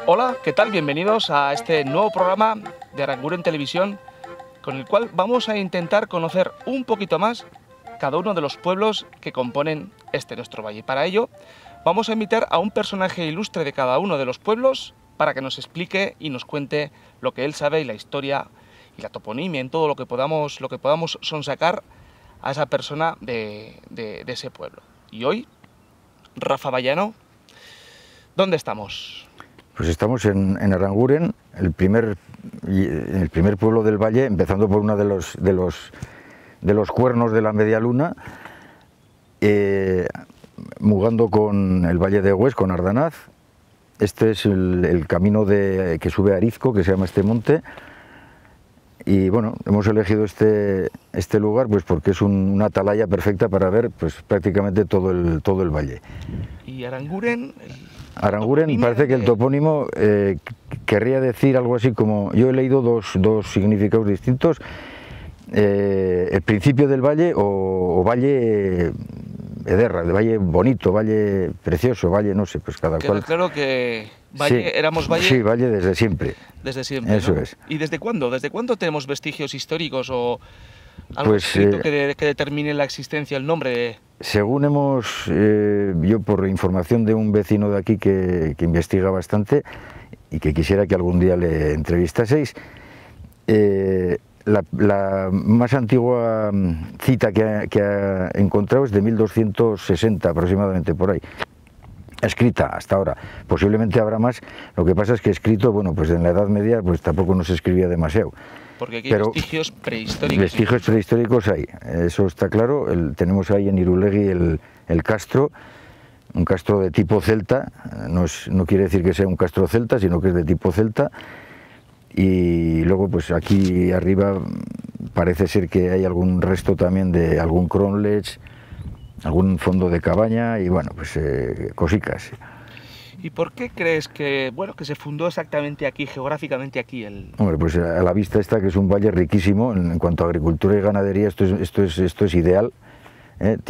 Hola, ¿qué tal? Bienvenidos a este nuevo programa de Aranguren Televisión, con el cual vamos a intentar conocer un poquito más cada uno de los pueblos que componen nuestro valle. Para ello, vamos a invitar a un personaje ilustre de cada uno de los pueblos para que nos explique y nos cuente lo que él sabe y la historia y la toponimia, en todo lo que podamos sonsacar a esa persona de ese pueblo. Y hoy, Rafa Vallano, ¿dónde estamos? Pues estamos en Aranguren, el primer pueblo del valle, empezando por uno de los cuernos de la media luna, mugando con el valle de Hues, con Ardanaz. Este es el camino que sube a Arizco, que se llama este monte. Y bueno, hemos elegido este lugar pues porque es una atalaya perfecta para ver pues prácticamente todo el valle. ¿Y Aranguren? Aranguren parece que el topónimo querría decir algo así como, yo he leído dos significados distintos, el principio del valle o valle Ederra, el valle bonito, valle precioso, valle no sé, pues cada cual. Claro que valle, sí, éramos valle. Sí, valle desde siempre. Desde siempre. Eso, ¿no? Es. ¿Y desde cuándo? ¿Desde cuándo tenemos vestigios históricos o algo escrito que determine la existencia, el nombre? Según yo por información de un vecino de aquí que investiga bastante y que quisiera que algún día le entrevistaseis, la más antigua cita que ha encontrado es de 1260 aproximadamente, por ahí, escrita hasta ahora. Posiblemente habrá más, lo que pasa es que escrito, bueno, pues en la Edad Media pues tampoco no se escribía demasiado. Porque aquí hay vestigios prehistóricos. Vestigios prehistóricos hay, eso está claro. Tenemos ahí en Irulegui el castro, un castro de tipo celta, no quiere decir que sea un castro celta, sino que es de tipo celta. Y luego pues aquí arriba parece ser que hay algún resto también de algún cronlech, algún fondo de cabaña y bueno, pues cosicas. ¿Y por qué crees que se fundó exactamente aquí, geográficamente aquí? Hombre, pues a la vista está que es un valle riquísimo en cuanto a agricultura y ganadería, esto es ideal.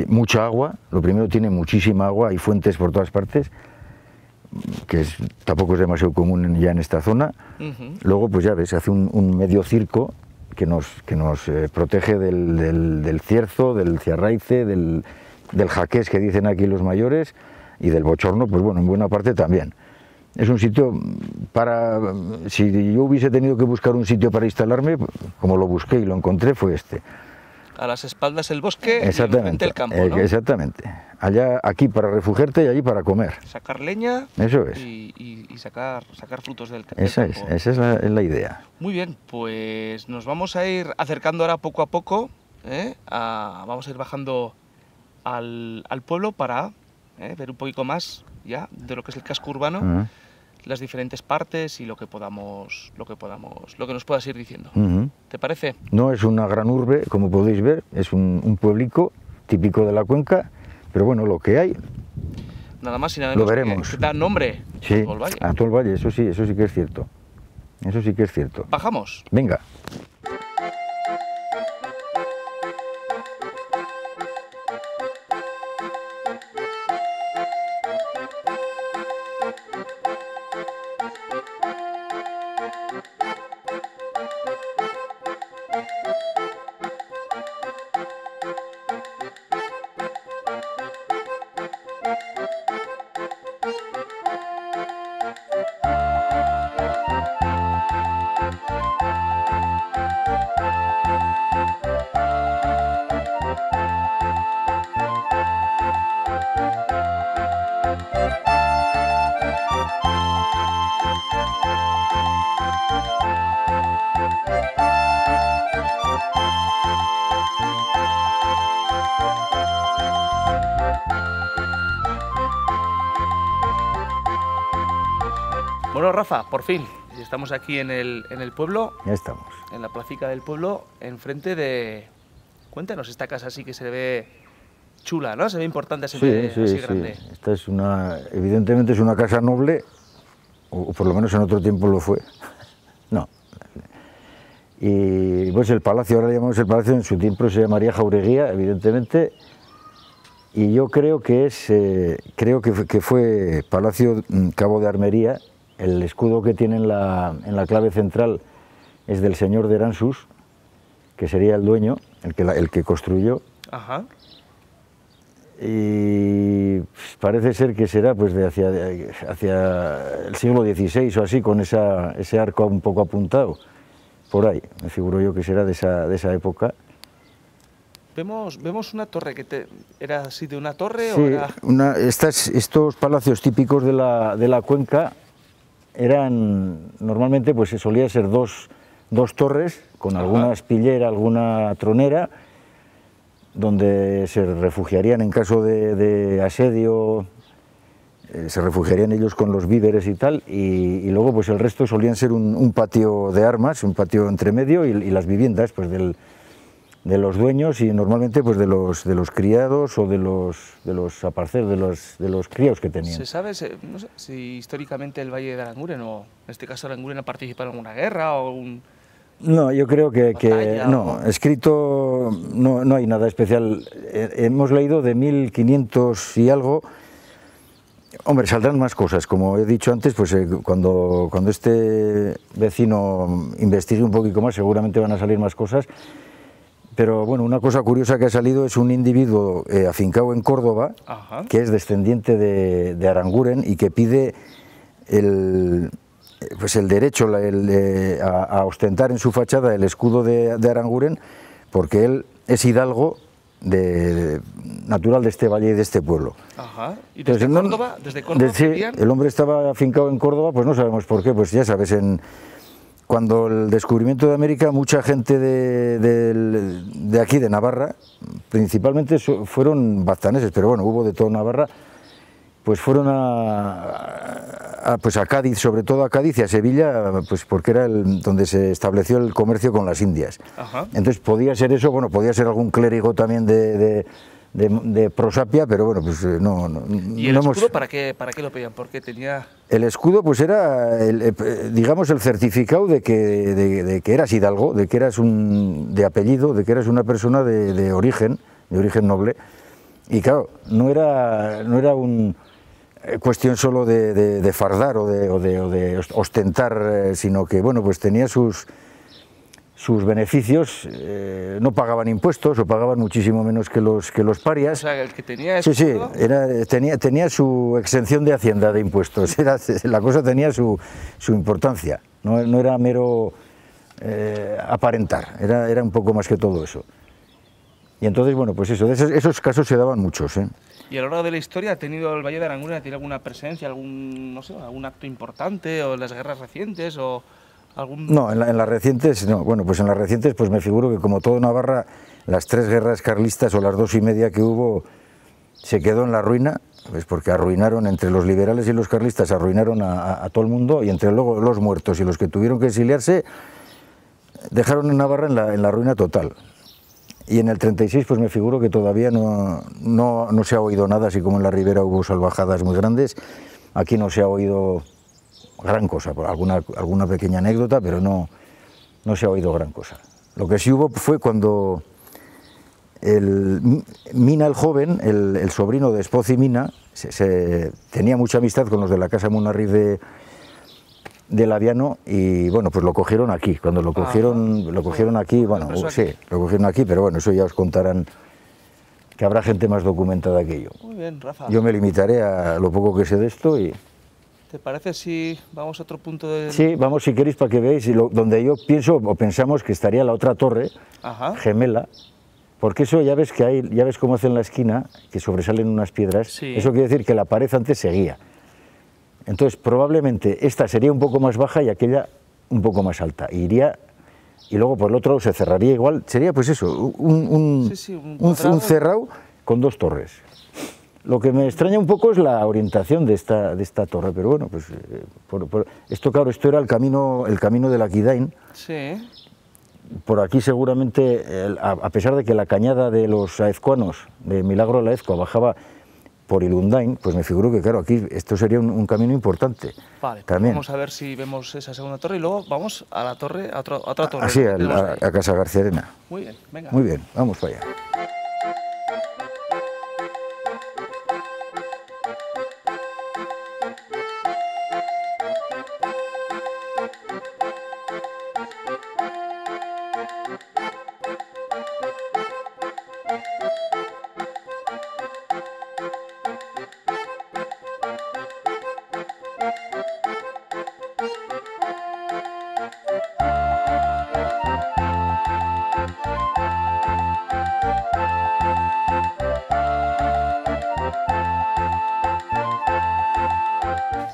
Mucha agua, lo primero, tiene muchísima agua, hay fuentes por todas partes, que tampoco es demasiado común ya en esta zona. Luego, pues ya ves, hace un medio circo que nos protege del cierzo, del ciarraice, del jaqués que dicen aquí los mayores, y del bochorno, pues bueno, en buena parte también. Es un sitio si yo hubiese tenido que buscar un sitio para instalarme, como lo busqué y lo encontré, fue este. A las espaldas el bosque y enfrente el campo, ¿no? Exactamente. Aquí para refugiarte y allí para comer. Sacar leña. Eso es. Y sacar frutos del campo. Esa es la idea. Muy bien, pues nos vamos a ir acercando ahora poco a poco, vamos a ir bajando al pueblo para ver un poquito más ya de lo que es el casco urbano, las diferentes partes y lo que nos puedas ir diciendo. ¿Te parece? No es una gran urbe, como podéis ver, es un pueblico típico de la cuenca, pero bueno, lo que hay, nada más y nada menos, lo veremos. Que da nombre sí, a todo el valle. A todo el valle, eso sí que es cierto. Eso sí que es cierto. ¿Bajamos? Venga. Bueno, Rafa, por fin, estamos aquí en el pueblo. Ya estamos. En la placica del pueblo, enfrente de... Cuéntanos, esta casa así que se ve chula, ¿no? Se ve importante, se ve así grande. Esta es evidentemente es una casa noble, o por lo menos en otro tiempo lo fue. No. Y pues el palacio, ahora le llamamos el palacio, en su tiempo se llamaría Jaureguía, evidentemente. Y yo creo que fue Palacio Cabo de Armería, El escudo que tiene en la clave central es del señor de Eransus, que sería el dueño, el que construyó. Ajá. Y parece ser que será pues hacia el siglo XVI o así, con ese arco un poco apuntado, por ahí, me figuro yo que será de esa época. Vemos una torre, ¿era así de una torre? Sí, o era... estos palacios típicos de la cuenca eran, normalmente pues solía ser dos torres, con alguna espillera, alguna tronera, donde se refugiarían en caso de asedio, se refugiarían ellos con los víveres y tal, y luego pues el resto solían ser un patio de armas, un patio entre medio, y las viviendas pues de los dueños y normalmente pues de los criados o de los aparceros, de los críos que tenían. ¿Se sabe no sé, si históricamente el Valle de Aranguren, o en este caso Aranguren, ha participado en alguna guerra o No, yo creo que no, escrito no hay nada especial. Hemos leído de 1500 y algo. Hombre, saldrán más cosas, como he dicho antes, pues cuando este vecino investigue un poquito más seguramente van a salir más cosas. Pero bueno, una cosa curiosa que ha salido es un individuo afincado en Córdoba, que es descendiente de Aranguren y que pide el derecho a ostentar en su fachada el escudo de Aranguren, porque él es hidalgo natural de este valle y de este pueblo. Ajá. ¿Y desde Córdoba? Sí, el hombre estaba afincado en Córdoba, pues no sabemos por qué, pues ya sabes, cuando el descubrimiento de América, mucha gente de aquí, de Navarra, principalmente fueron baztaneses, pero bueno, hubo de todo Navarra, pues fueron a Cádiz, sobre todo a Cádiz y a Sevilla, pues porque era donde se estableció el comercio con las Indias. Ajá. Entonces podía ser eso, bueno, podía ser algún clérigo también de prosapia, pero bueno, pues no. ¿Y el escudo para qué lo pedían? Porque tenía... El escudo pues era, digamos, el certificado de que eras hidalgo, de que eras de apellido, de que eras una persona de origen noble. Y claro, no era una cuestión solo de fardar o de ostentar, sino que bueno, pues tenía sus beneficios, no pagaban impuestos o pagaban muchísimo menos que los parias. O sea, el que tenía... Sí, tenía su exención de hacienda de impuestos, la cosa tenía su importancia, no era mero aparentar, era un poco más que todo eso. Y entonces, bueno, pues eso, esos casos se daban muchos. ¿Y a lo largo de la historia ha tenido el Valle de Aranguren alguna presencia, algún acto importante, o en las guerras recientes, o algún...? No, en las recientes no. Bueno, pues en las recientes pues me figuro que como todo Navarra, las 3 guerras carlistas o las 2 y media que hubo, se quedó en la ruina, pues porque arruinaron, entre los liberales y los carlistas, arruinaron a todo el mundo, y entre luego los muertos y los que tuvieron que exiliarse, dejaron a Navarra en la ruina total. Y en el 36 pues me figuro que todavía no se ha oído nada, así como en la Ribera hubo salvajadas muy grandes, aquí no se ha oído gran cosa, alguna pequeña anécdota, pero no se ha oído gran cosa. Lo que sí hubo fue cuando Mina el joven, el sobrino de Espoz y Mina, tenía mucha amistad con los de la casa Munarriz de Laviano, y bueno, pues lo cogieron aquí. Cuando lo cogieron aquí, bueno, sí, lo cogieron aquí, pero bueno, eso ya os contarán, que habrá gente más documentada que yo. Muy bien, Rafa. Yo me limitaré a lo poco que sé de esto y... ¿Te parece si vamos a otro punto de...? Sí, vamos si queréis para que veáis, donde yo pienso o pensamos que estaría la otra torre, gemela, porque eso ya ves cómo hace en la esquina, que sobresalen unas piedras, sí. Eso quiere decir que la pared antes seguía. Entonces, probablemente esta sería un poco más baja y aquella un poco más alta. Y luego por el otro se cerraría igual. Sería pues eso, un cerrado con 2 torres. Lo que me extraña un poco es la orientación de esta torre, pero bueno, pues esto era el camino de la Quidain. Sí. Por aquí seguramente, a pesar de que la cañada de los aezcuanos, de Milagro de la Aezcua, bajaba por Ilundain, pues me figuro que claro, aquí esto sería un camino importante. Vale, también. Vamos a ver si vemos esa segunda torre y luego vamos a la torre, a otra torre. Sí, a Casa García Arena. Muy bien, venga. Muy bien, vamos para allá.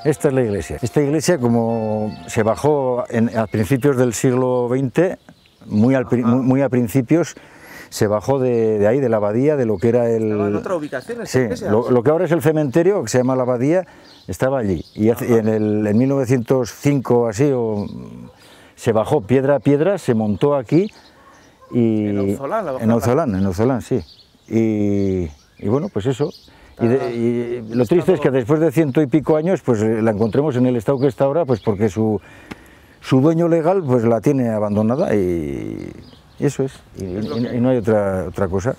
Esta es la iglesia. Esta iglesia, como se bajó a principios del siglo XX, muy a principios, se bajó de ahí, de la abadía, de lo que era el... ¿Estaba en otra ubicación? Sí, lo que ahora es el cementerio, que se llama la abadía, estaba allí. Y en 1905 así, se bajó piedra a piedra, se montó aquí. Y en Auzolán, sí. Y bueno, pues eso. Y lo triste es que después de 100 y pico años, pues la encontremos en el estado que está ahora, pues porque su dueño legal pues la tiene abandonada y eso es. Y no hay otra cosa.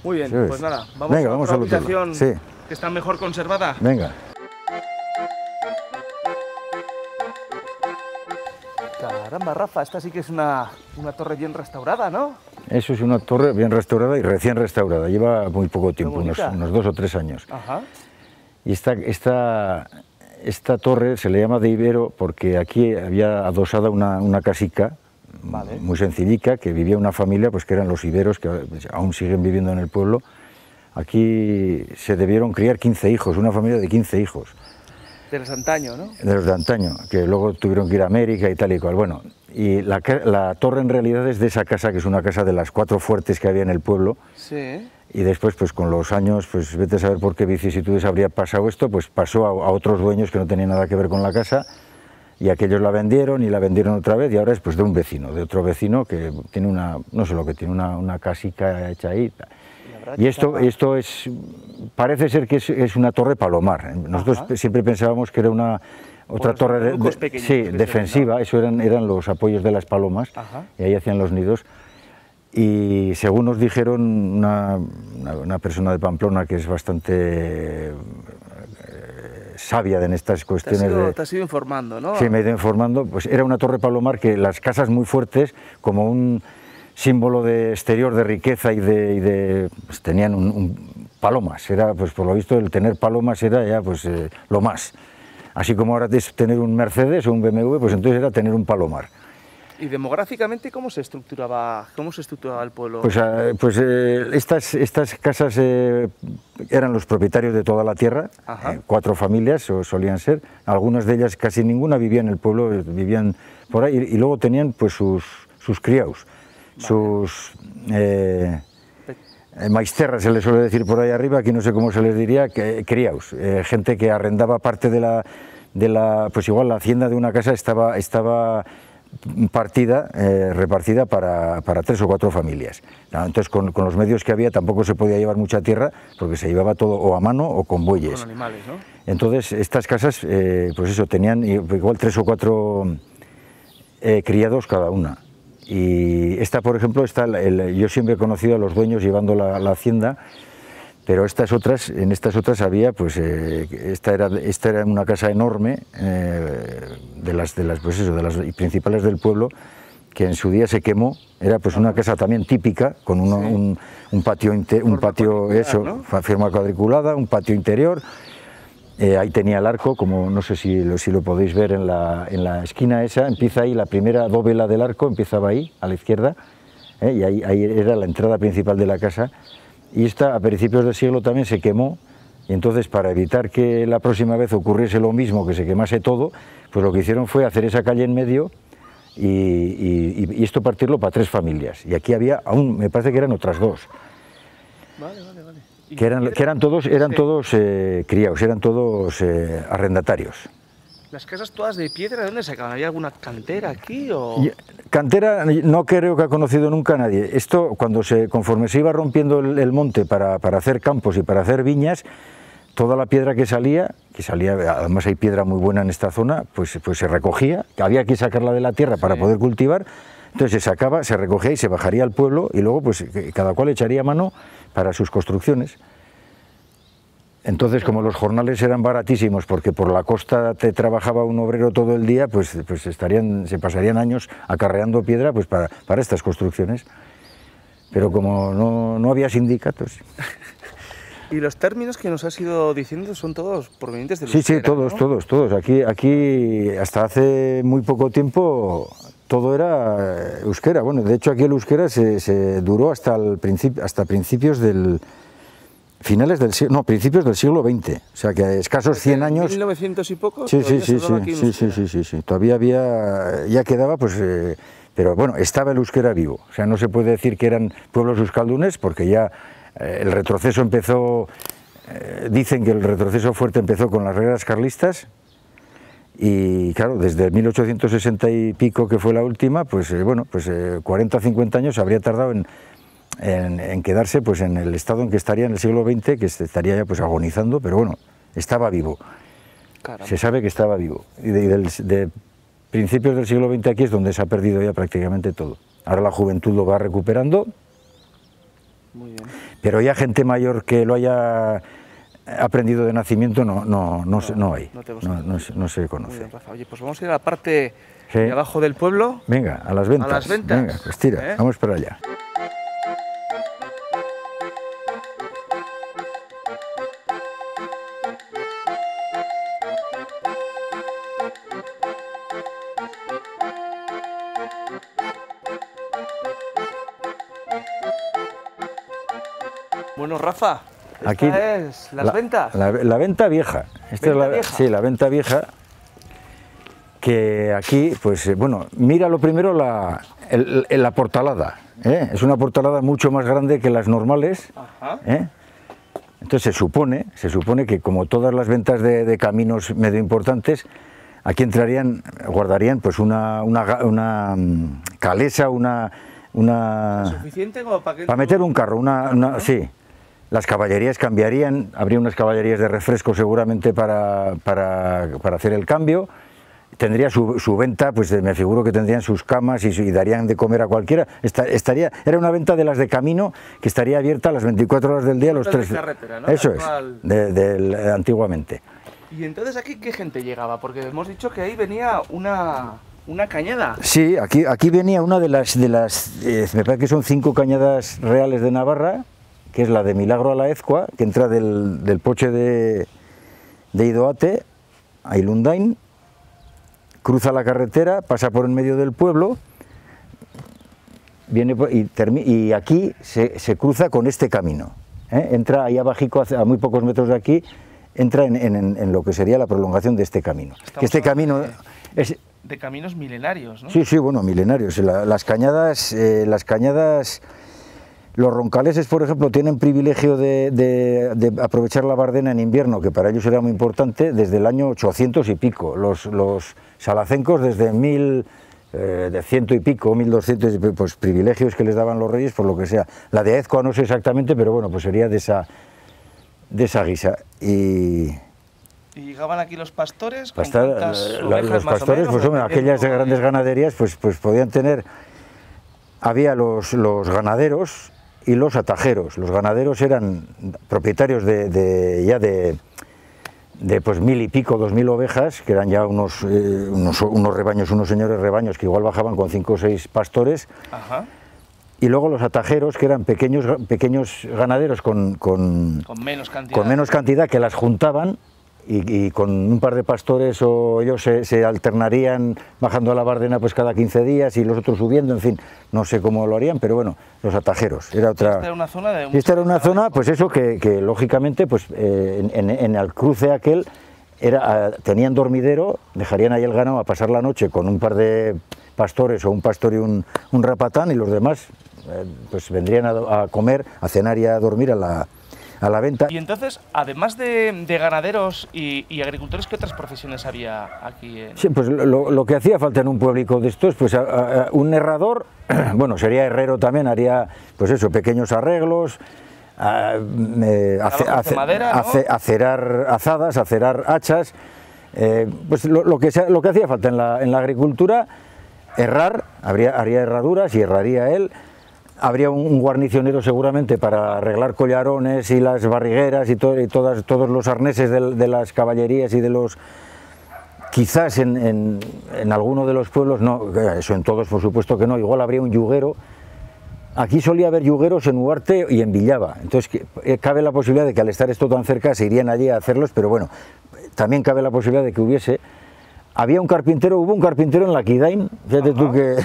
Muy bien, pues nada, vamos a otra ubicación que está mejor conservada. Venga. Caramba, Rafa, esta sí que es una torre bien restaurada, ¿no? Eso es una torre bien restaurada y recién restaurada, lleva muy poco tiempo, unos 2 o 3 años. Ajá. Y esta torre se le llama de Ibero porque aquí había adosada una casica, vale, muy sencillica, que vivía una familia, pues que eran los iberos, que aún siguen viviendo en el pueblo. Aquí se debieron criar 15 hijos, una familia de 15 hijos. De los de antaño, ¿no? De los de antaño, que luego tuvieron que ir a América y tal y cual. Bueno, y la torre en realidad es de esa casa, que es una casa de las 4 fuertes que había en el pueblo. Sí. Y después, pues con los años, pues vete a saber por qué vicisitudes habría pasado esto, pues pasó a otros dueños que no tenían nada que ver con la casa, y aquellos la vendieron y la vendieron otra vez, y ahora es pues de un vecino, de otro vecino que tiene no sé lo que tiene, una casica hecha ahí. Y esto parece ser que es una torre palomar. Nosotros siempre pensábamos que era otra torre defensiva, ¿no? Eso eran los apoyos de las palomas, y ahí hacían los nidos. Y según nos dijeron una persona de Pamplona que es bastante sabia en estas cuestiones. Te has ido informando, ¿no? Sí, me he ido informando. Pues era una torre palomar que las casas muy fuertes, como un símbolo de exterior de riqueza pues tenían palomas. Era, pues por lo visto, el tener palomas era ya pues lo más. Así como ahora es tener un Mercedes o un BMW, pues entonces era tener un palomar. ¿Y demográficamente cómo se estructuraba el pueblo? Pues estas casas eran los propietarios de toda la tierra, 4 familias solían ser, algunas de ellas, casi ninguna vivía en el pueblo, vivían por ahí, y luego tenían pues sus criados, sus maisterras se les suele decir por ahí arriba, aquí no sé cómo se les diría, criados, gente que arrendaba parte de la pues igual la hacienda de una casa estaba repartida para 3 o 4 familias. Entonces con los medios que había tampoco se podía llevar mucha tierra porque se llevaba todo o a mano o con bueyes. Con animales, ¿no? Entonces estas casas pues eso, tenían igual 3 o 4 criados cada una. Y esta, por ejemplo, yo siempre he conocido a los dueños llevando la hacienda, pero en estas otras había, pues esta era una casa enorme, de las principales del pueblo, que en su día se quemó. Era pues una casa también típica, con un patio, ¿no? Forma cuadriculada, un patio interior. Ahí tenía el arco, como no sé si lo podéis ver en la esquina esa, empieza ahí, la primera dovela del arco empezaba ahí, a la izquierda, y ahí era la entrada principal de la casa. Y esta a principios del siglo también se quemó, y entonces para evitar que la próxima vez ocurriese lo mismo, que se quemase todo, pues lo que hicieron fue hacer esa calle en medio y esto partirlo para 3 familias. Y aquí había aún, me parece que eran otras 2. Vale. Que eran todos criados, eran todos arrendatarios. ¿Las casas todas de piedra, de dónde sacaban? ¿Había alguna cantera aquí? Cantera no creo que ha conocido nunca nadie. Esto, conforme se iba rompiendo el monte para hacer campos y para hacer viñas, toda la piedra que salía, además hay piedra muy buena en esta zona, pues se recogía, había que sacarla de la tierra para poder cultivar. Entonces se sacaba, se recogía y se bajaría al pueblo y luego pues cada cual echaría mano para sus construcciones. Entonces, como los jornales eran baratísimos, porque por la costa te trabajaba un obrero todo el día, pues se pasarían años acarreando piedra pues para estas construcciones. Pero como no había sindicatos. ¿Y los términos que nos has ido diciendo son todos provenientes del euskera? Sí, ¿no? todos. Aquí hasta hace muy poco tiempo todo era euskera. Bueno, de hecho aquí el euskera se duró hasta principios del principios del siglo XX, o sea que a escasos 100 años... 1900 y poco. Sí, todavía había, ya quedaba, pues, pero bueno, estaba el euskera vivo, o sea, no se puede decir que eran pueblos euskaldunes, porque ya el retroceso empezó, dicen que el retroceso fuerte empezó con las guerras carlistas, y claro, desde 1860 y pico, que fue la última, pues bueno, pues 40 o 50 años habría tardado en quedarse pues en el estado en que estaría en el siglo XX, que estaría ya pues agonizando, pero bueno, estaba vivo. Caramba. Se sabe que estaba vivo. Y de principios del siglo XX aquí es donde se ha perdido ya prácticamente todo. Ahora la juventud lo va recuperando. Muy bien. Pero ya gente mayor que lo haya aprendido de nacimiento no hay, no se conoce. Bien, Rafa. Oye, pues vamos a ir a la parte de abajo del pueblo. Venga, a las ventas. A las ventas. Venga, pues tira, vamos para allá. Bueno, Rafa, aquí es las ventas. La venta vieja. Sí, la venta vieja. Que aquí, pues bueno, mira lo primero la portalada. Es una portalada mucho más grande que las normales. Entonces se supone que como todas las ventas de caminos medio importantes, aquí guardarían pues una calesa, ¿suficiente como para meter un carro? Sí. Las caballerías cambiarían, habría unas caballerías de refresco seguramente para hacer el cambio. Tendría su venta, pues me figuro que tendrían sus camas y darían de comer a cualquiera. Era una venta de las de camino que estaría abierta las 24 horas del día, los 3. Carretera, ¿no? Eso antiguamente. ¿Y entonces aquí qué gente llegaba? Porque hemos dicho que ahí venía una cañada. Sí, aquí venía una de las me parece que son 5 cañadas reales de Navarra, que es la de Milagro a la Ezcua, que entra del Poche de Idoate a Ilundain, cruza la carretera, pasa por en medio del pueblo, viene y aquí se cruza con este camino. Entra ahí abajico, a muy pocos metros de aquí, entra en lo que sería la prolongación de este camino. Este camino es de caminos milenarios, ¿no? Sí, bueno, milenarios. Las cañadas, los roncaleses, por ejemplo, tienen privilegio de aprovechar la Bardena en invierno, que para ellos era muy importante, desde el año 800 y pico. Los salacencos desde 1100 y pico, 1200, pues privilegios que les daban los reyes, por lo que sea. La de Ezcua no sé exactamente, pero bueno, pues sería de esa guisa. ¿Y llegaban aquí los pastores? Los pastores, pues hombre, aquellas grandes ganaderías, pues podían tener. Había los ganaderos y los atajeros. Los ganaderos eran propietarios de pues 1000 y pico, 2000 ovejas, que eran ya unos rebaños, unos señores rebaños que igual bajaban con 5 o 6 pastores. Ajá. Y luego los atajeros, que eran pequeños ganaderos con menos cantidad, que las juntaban y con un par de pastores o ellos se alternarían bajando a la Bardena pues cada 15 días y los otros subiendo, en fin, no sé cómo lo harían, pero bueno, los atajeros. Esta era una zona pues eso, que lógicamente pues en el cruce aquel tenían dormidero, dejarían ahí el ganado a pasar la noche con un par de pastores o un pastor y un rapatán, y los demás pues vendrían a comer, a cenar y a dormir a la venta. Y entonces, además de ganaderos y agricultores, ¿qué otras profesiones había aquí? Sí, pues lo que hacía falta en un pueblico de estos, pues un herrador, bueno, sería herrero también, haría pues eso, pequeños arreglos, acerar azadas, acerar hachas, pues lo que hacía falta en la agricultura, haría herraduras y herraría él. Habría un guarnicionero seguramente para arreglar collarones y las barrigueras y todos los arneses de las caballerías y de los... Quizás en alguno de los pueblos, no, eso en todos por supuesto que no, igual habría un yuguero. Aquí solía haber yugueros en Huarte y en Villava, entonces cabe la posibilidad de que al estar esto tan cerca se irían allí a hacerlos, pero bueno, también cabe la posibilidad de que hubo un carpintero en Laquidain, fíjate tú que...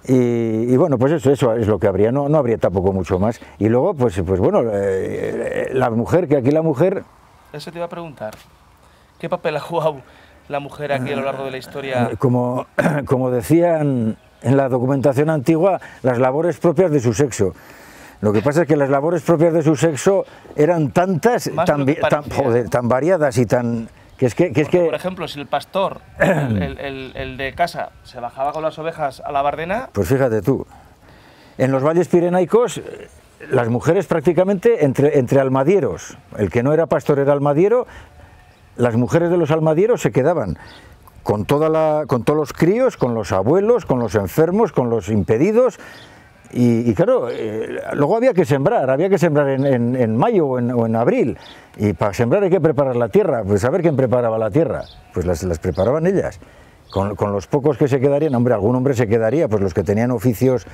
Y bueno, pues eso es lo que habría, no habría tampoco mucho más. Y luego, pues bueno, la mujer, que aquí la mujer... Eso te iba a preguntar. ¿Qué papel ha jugado la mujer aquí a lo largo de la historia? Como decían en la documentación antigua, las labores propias de su sexo. Lo que pasa es que las labores propias de su sexo eran tantas, tan variadas y tan... Por ejemplo, si el pastor, el de casa, se bajaba con las ovejas a la Bardena... Pues fíjate tú, en los valles pirenaicos, las mujeres prácticamente entre almadieros, el que no era pastor era almadiero, las mujeres de los almadieros se quedaban con todos los críos, con los abuelos, con los enfermos, con los impedidos. Y claro, luego había que sembrar en mayo o en abril, y para sembrar hay que preparar la tierra. Pues a ver quién preparaba la tierra, pues las preparaban ellas, con los pocos que se quedarían. Hombre, algún hombre se quedaría, pues los que tenían oficios,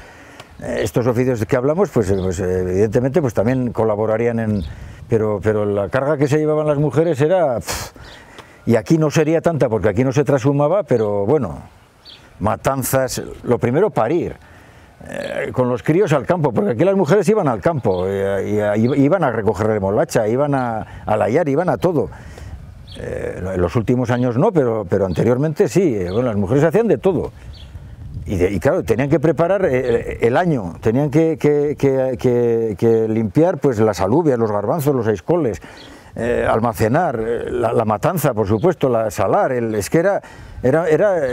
estos oficios que hablamos, pues evidentemente pues también colaborarían pero la carga que se llevaban las mujeres era... Y aquí no sería tanta, porque aquí no se trashumaba, pero bueno, matanzas, lo primero parir. Con los críos al campo, porque aquí las mujeres iban al campo, iban a recoger remolacha, iban a layar, iban a todo. En los últimos años no, pero anteriormente sí. Bueno, las mujeres hacían de todo. Y claro, tenían que preparar el año, tenían que limpiar pues las alubias, los garbanzos, los escoles, almacenar, la matanza, por supuesto, salar, es que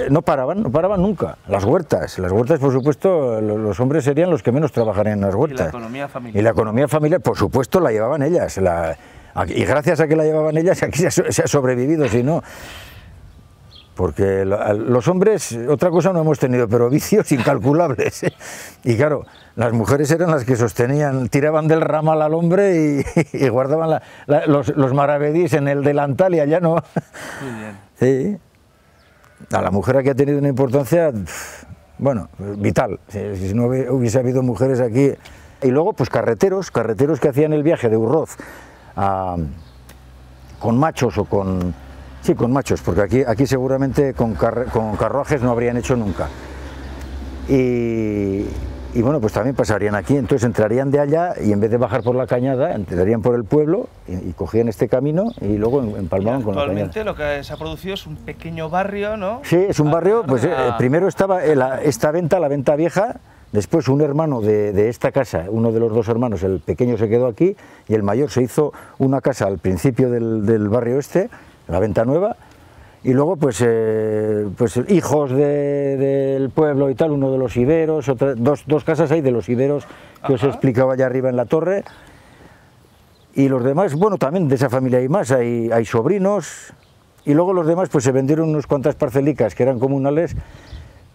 no paraban nunca. Las huertas, por supuesto, los hombres serían los que menos trabajarían en las huertas. Y la economía familiar. Y la economía familiar, por supuesto, la llevaban ellas. Y gracias a que la llevaban ellas, aquí se ha sobrevivido, si no... Porque los hombres, otra cosa no hemos tenido, pero vicios incalculables. Y claro, las mujeres eran las que sostenían, tiraban del ramal al hombre y guardaban los maravedís en el delantal y allá no. Muy bien. Sí. A la mujer aquí ha tenido una importancia, bueno, vital. Si no hubiese habido mujeres aquí. Y luego, pues carreteros que hacían el viaje de Urroz con machos o con... Sí, con machos, porque aquí seguramente con carruajes no habrían hecho nunca. Y bueno, pues también pasarían aquí, entonces entrarían de allá y en vez de bajar por la cañada, entrarían por el pueblo y cogían este camino y luego empalmaban con la cañada. Actualmente lo que se ha producido es un pequeño barrio, ¿no? Sí, es un barrio, pues primero estaba esta venta, la venta vieja, después un hermano de esta casa, uno de los dos hermanos, el pequeño se quedó aquí y el mayor se hizo una casa al principio del barrio este, la venta nueva, y luego pues hijos del pueblo y tal, uno de los iberos, dos casas hay de los iberos que os he explicado allá arriba en la torre, y los demás, bueno, también de esa familia hay más, hay sobrinos, y luego los demás pues se vendieron unas cuantas parcelicas que eran comunales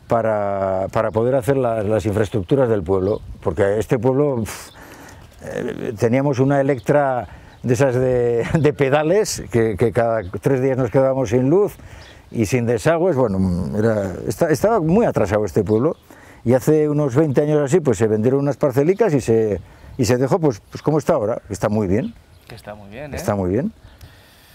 para poder hacer las infraestructuras del pueblo, porque este pueblo teníamos una Electra de esas de pedales, que cada 3 días nos quedábamos sin luz y sin desagües. Bueno, estaba muy atrasado este pueblo, y hace unos 20 años así pues se vendieron unas parcelicas y se dejó pues como está ahora, que está muy bien. Que está muy bien, ¿eh? Está muy bien.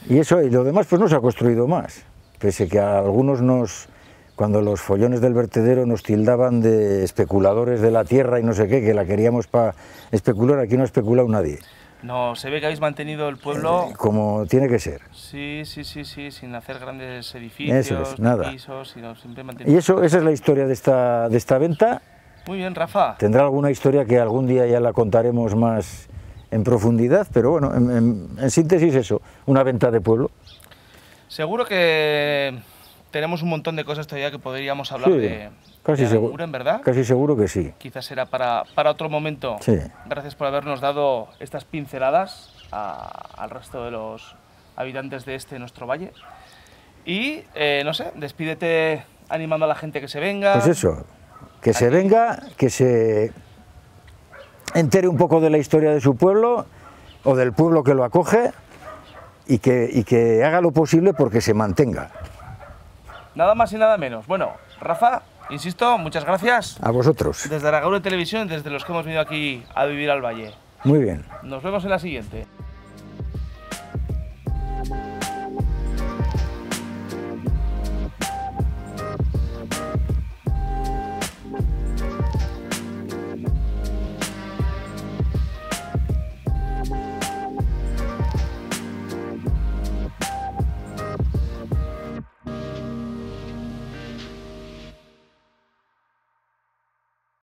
Y eso, y lo demás pues no se ha construido más, pese que a algunos cuando los follones del vertedero nos tildaban de especuladores de la tierra y no sé qué, que la queríamos para especular, aquí no ha especulado nadie. No, se ve que habéis mantenido el pueblo... como tiene que ser. Sí, sin hacer grandes edificios, eso es, nada. pisos, sino siempre mantenido... Y esa es la historia de esta venta. Muy bien, Rafa. Tendrá alguna historia que algún día ya la contaremos más en profundidad, pero bueno, en síntesis eso, una venta de pueblo. Seguro que tenemos un montón de cosas todavía que podríamos hablar de Aranguren, ¿verdad? Casi seguro que sí. Quizás será para otro momento. Sí. Gracias por habernos dado estas pinceladas al resto de los habitantes de nuestro valle. Y, no sé, despídete animando a la gente que se venga. Pues eso, que se venga, que se entere un poco de la historia de su pueblo o del pueblo que lo acoge y que haga lo posible porque se mantenga. Nada más y nada menos. Bueno, Rafa, insisto, muchas gracias. A vosotros. Desde Aranguren Televisión, desde los que hemos venido aquí a vivir al valle. Muy bien. Nos vemos en la siguiente.